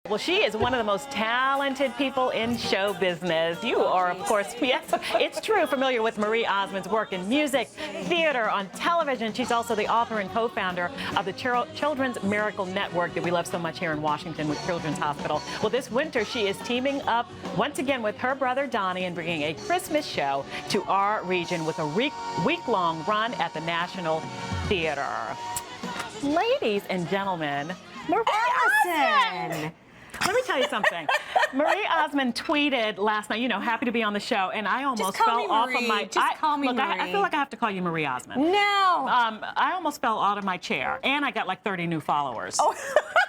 Well, she is one of the most talented people in show business. You are, of course, yes, it's true, familiar with Marie Osmond's work in music, theater, on television. She's also the author and co-founder of the Children's Miracle Network that we love so much here in Washington with Children's Hospital. Well, this winter, she is teaming up once again with her brother, Donny, and bringing a Christmas show to our region with a week-long run at the National Theater. Ladies and gentlemen, Marie Osmond! Let me tell you something. Marie Osmond tweeted last night, you know, happy to be on the show, and I almost fell off of my... Call me Marie. I feel like I have to call you Marie Osmond. No. I almost fell out of my chair, and I got like 30 new followers. Oh.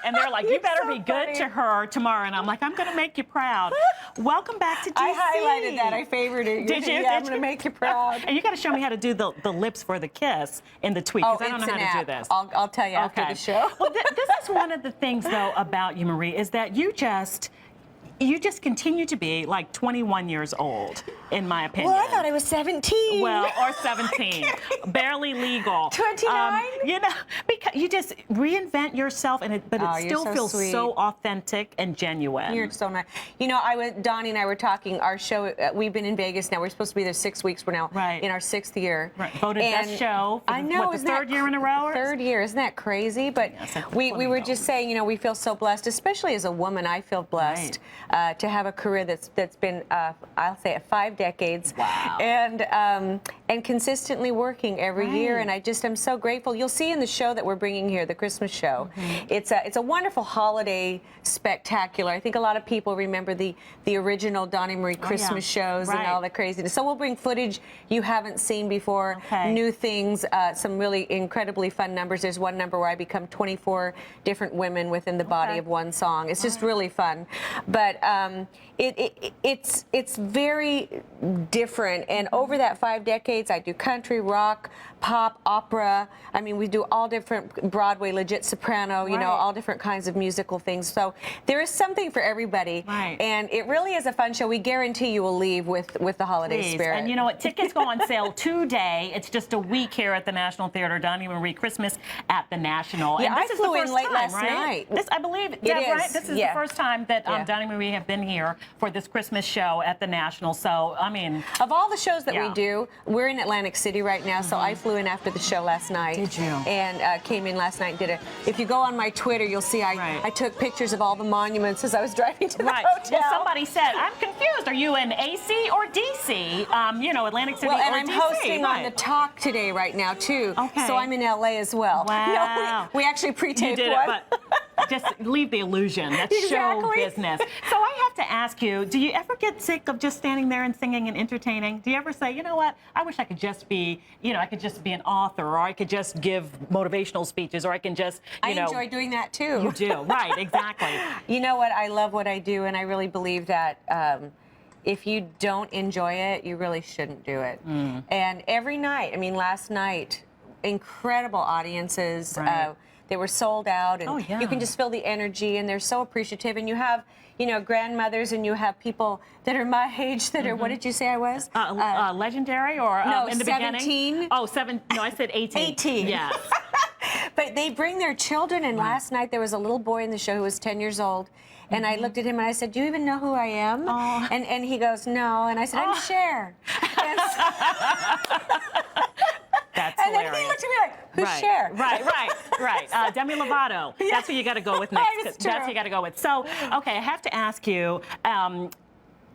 And they're like, you better so be good to her tomorrow. And I'm like, I'm going to make you proud. Welcome back to DC. I highlighted that. I favored it. Did you? Yeah, I'm going to make you proud. And you got to show me how to do the lips for the kiss in the tweet, because I don't know how to do this. I'll tell you after the show. Well, this is one of the things, though, about you, Marie, is that you just continue to be like 21 years old, in my opinion. Well, I thought I was 17. Well, or 17. Barely legal. 29? You know, because you just reinvent yourself, and but it still feels so authentic and genuine. You're so nice. You know, Donny and I were talking, our show, we've been in Vegas now. We're supposed to be there 6 weeks. We're now in our 6th year. Right. Voted best show for the third year in a row? Third year. Isn't that crazy? But we were just saying, you know, we feel so blessed, especially as a woman. I feel blessed to have a career that's been, I'll say, 5 decades. Wow. And consistently working every year. And I'm so grateful. You'll see in the show that we're bringing here, the Christmas show, it's a wonderful holiday spectacular. I think a lot of people remember the original Donny Marie Christmas shows and all the craziness. So we'll bring footage you haven't seen before, new things, some really incredibly fun numbers. There's one number where I become 24 different women within the body of one song. It's just really fun. But it's very different. And over that 5 decades, I do country, rock, pop, opera. I mean, we do all different Broadway, legit soprano, you know, all different kinds of musical things. So there is something for everybody. And it really is a fun show. We guarantee you will leave with the holiday spirit. And you know what? Tickets go on sale today. It's just a week here at the National Theater. Donny Marie Christmas at the National. Yeah, and this I is flew the first in late time, last right? night. This, I believe, right? This is the first time that Donny Marie have been here for this Christmas show at the National. So, I mean... Of all the shows that we do, we're in Atlantic City right now, so I flew in after the show last night. Did you? And came in last night and did it. If you go on my Twitter, you'll see I took pictures of all the monuments as I was driving to the hotel. Well, somebody said, I'm confused. Are you in AC or DC? You know, Atlantic City or DC? Well, and I'm hosting on the Talk today right now, too. So I'm in LA as well. Wow. No, we actually pre-taped one. But just leave the illusion. That's show business. So I have to ask you, do you ever get sick of just standing there and singing and entertaining? Do you ever say, you know what, I wish I could just be, you know, I could just be an author, or I could just give motivational speeches, or I can just, you know. I enjoy doing that, too. You do, right, exactly. You know what, I love what I do, and I really believe that if you don't enjoy it, you really shouldn't do it. And every night, I mean, last night, incredible audiences. They were sold out, and you can just feel the energy, and they're so appreciative. And you have, you know, grandmothers, and you have people that are my age that are, what did you say I was? Legendary, or no, in the 17? Beginning? Oh, no, I said 18. 18. Yes. But they bring their children, and last night there was a little boy in the show who was 10 years old. And I looked at him and I said, do you even know who I am? And he goes, no. And I said, I'm Cher. That's and hilarious. Then he looked at me like, who's Cher? Right. Demi Lovato. That's who you got to go with next. That's who you got to go with. So, okay, I have to ask you,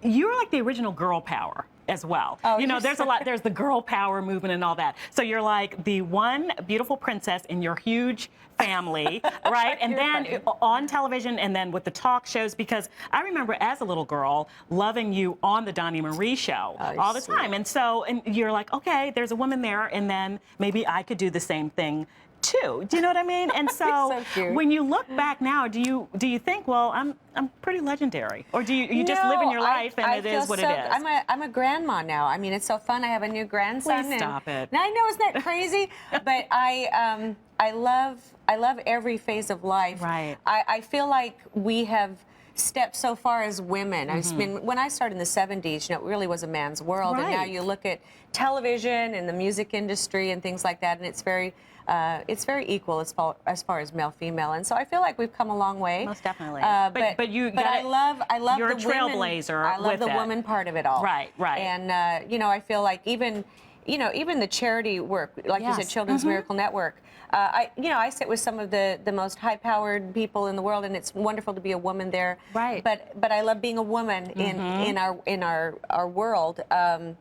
you're like the original girl power as well. You know, there's a lot, there's the girl power movement and all that. So you're like the one beautiful princess in your huge family, right? And then on television, and then with the talk shows, because I remember as a little girl loving you on the Donny Marie show all the time. And so, and you're like, okay, there's a woman there, and then maybe I could do the same thing too. Do you know what I mean? And so, when you look back now, do you think, well, I'm pretty legendary, or do you just live in your life and it is what it is? I'm a grandma now. I mean, it's so fun. I have a new grandson. Please stop it. I know, isn't that crazy? But I love every phase of life. Right. I feel like we have stepped so far as women. I mean, when I started in the 70s, you know, it really was a man's world, and now you look at television and the music industry and things like that, and it's very it's very equal as far as male female, and so I feel like we've come a long way. Most definitely. But I love you're the a trailblazer. I love with the it. woman part of it all. Right. And you know, I feel like even the charity work, like you said, Children's Miracle Network. I sit with some of the most high-powered people in the world, and it's wonderful to be a woman there. Right. But I love being a woman in our world. A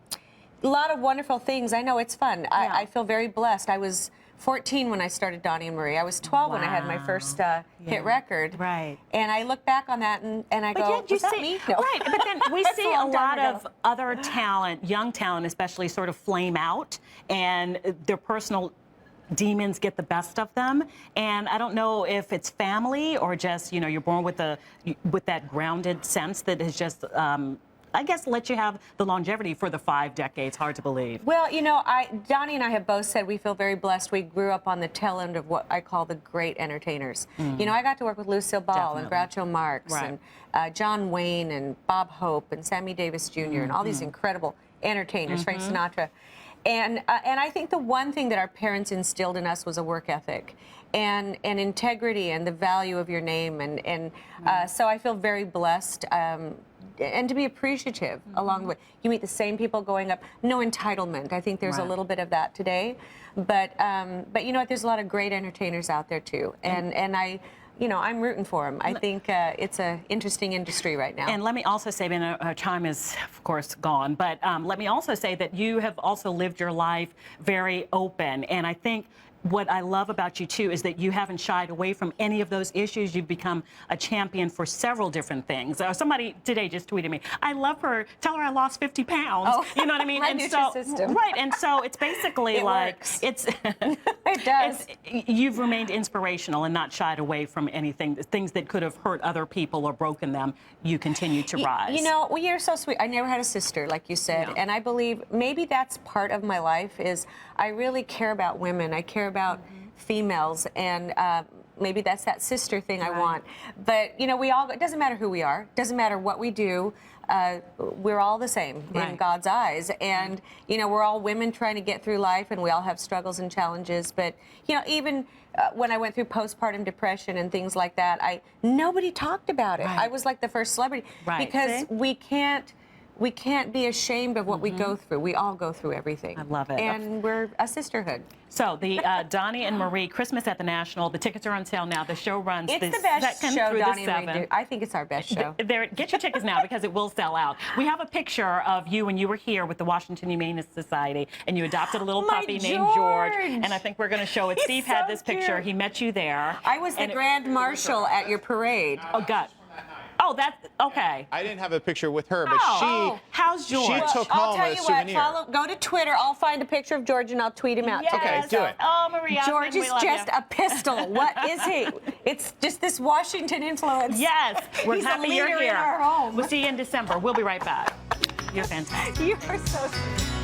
lot of wonderful things. I know it's fun. I feel very blessed. I was 14 when I started Donny and Marie. I was 12 when I had my first hit record. Right. And I look back on that and I go, was that me? No. Right, but then we see a lot ago. of other talent, young talent especially, sort of flame out, and their personal demons get the best of them. And I don't know if it's family or just, you're born with that grounded sense that is just, I guess, let you have the longevity for the 5 decades. Hard to believe. Well, Donny and I have both said we feel very blessed. We grew up on the tail end of what I call the great entertainers. I got to work with Lucille Ball and Groucho Marx and John Wayne and Bob Hope and Sammy Davis Jr. and all these incredible entertainers, Frank Sinatra. And I think the one thing that our parents instilled in us was a work ethic and integrity and the value of your name. And so I feel very blessed. And to be appreciative along the way. You meet the same people going up. No entitlement. I think there's a little bit of that today. But you know what? There's a lot of great entertainers out there too. And I'm rooting for them. I think it's an interesting industry right now. And let me also say, our time is, of course, gone, but let me also say that you have also lived your life very open. And I think what I love about you, too, is that you haven't shied away from any of those issues. You've become a champion for several different things. Somebody today just tweeted me, I love her, tell her I lost 50 pounds. Oh, you know what I mean? my and Nutrisystem. Right, and so it's basically works. it's It does. you've remained inspirational and not shied away from anything, things that could have hurt other people or broken them. You continue to rise. You're so sweet. I never had a sister, like you said, and I believe maybe that's part of my life is I really care about women. I care about females, and maybe that's that sister thing I want. But we all, it doesn't matter who we are, doesn't matter what we do, we're all the same in God's eyes. And we're all women trying to get through life, and we all have struggles and challenges. But even when I went through postpartum depression and things like that, nobody talked about it. I was like the first celebrity because we can't be ashamed of what we go through. We all go through everything. I love it. And we're a sisterhood. So the Donny and Marie Christmas at the National, the tickets are on sale now. The show runs It's the the best 2nd show through Donny the and Marie 7th. do. I think it's our best show. Get your tickets now because it will sell out. We have a picture of you when you were here with the Washington Humane Society, and you adopted a little puppy named George. And I think we're going to show it. He's Steve had so this picture. cute. He met you there. I was the grand marshal at your parade. Oh, God. Oh, that's okay. I didn't have a picture with her, but How's George? she took I'll home tell a you what, souvenir. go to Twitter. I'll find a picture of George and I'll tweet him out. Yes. Okay, do it. Oh, Marie Osmond, George we is love just you. a pistol. What is he? It's just this Washington influence. Yes, we're He's a happy you're leader here. in our home. We'll see you in December. We'll be right back. You're fantastic. You're so sweet.